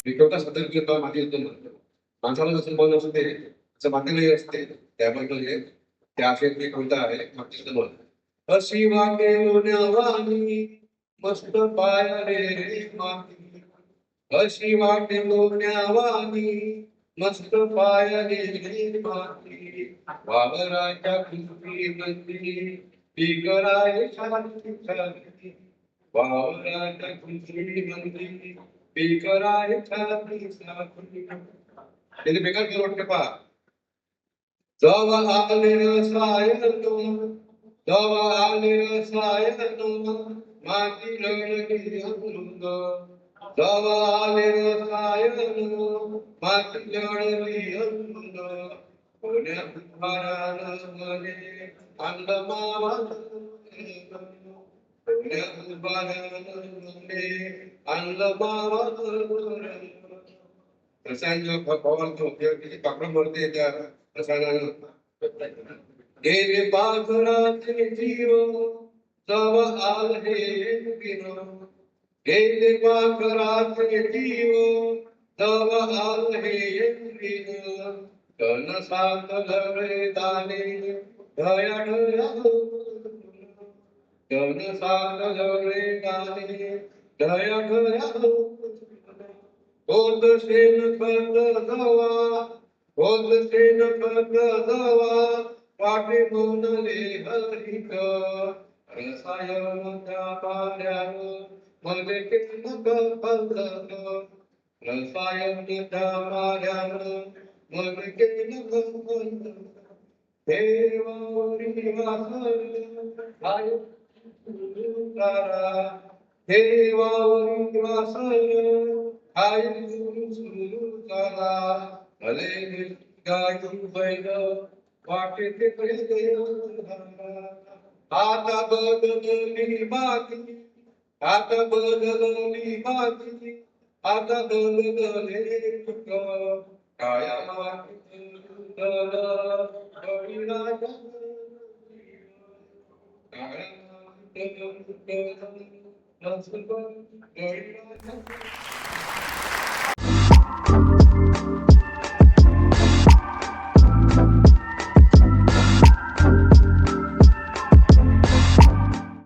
विकवता सतर्क किंवा माती युद्ध म्हणतो. माणसाला जसं मन असते तसं मातीलाही असते. त्याबद्दल त्या आशयात मी कविता आहे माती युद्ध म्हणतो. अशी वाटे लोण्यावानी मस्त पाय रे माती, अशी वाटे लोण्यावानी मस्त पाय रे माती, वावराच्या खुंटी मंदी पीकराय छाती छाती, वावराच्या खुंटी मंदी पीकराय छाती छाती. त्याने बेकार केलं वाटतं पहा. जवा आले रसायन जवा आले रसायन माती लढली अमृत, जवा आले रसायन माती लढली अमृत, कोण्या उभाराने आणलं मावाला, कोण्या उभाराने आणलं मावाला. रसायन जेव्हा फवारतो तेव्हा किती पाकडं मरते त्या रसायनानं. गेले पाखराचे जीव जव आले विनो, गेले पाखराचे जीव जव आले विनो, तन साकलरे दाने ढया ढया, तन साकलरे दाने ढया ढया. होत शेण खत दवा, होत शेण खत दवा, वाटे बोलले हरिक, रसायन त्या पाण्यानं मध्ये केलं फलक, रसायन त्या पाण्यानं मध्ये केलं फलक. हे वावरी वासर हाय सुरुकारा, हे वावरी वासर हाय सुरुकारा, भले गायू बैल वाटे ते आता बदलली माती, आता बदलली माती, आता बदलले तुक, काया माती बळीराजा, काया माती बळीराजा.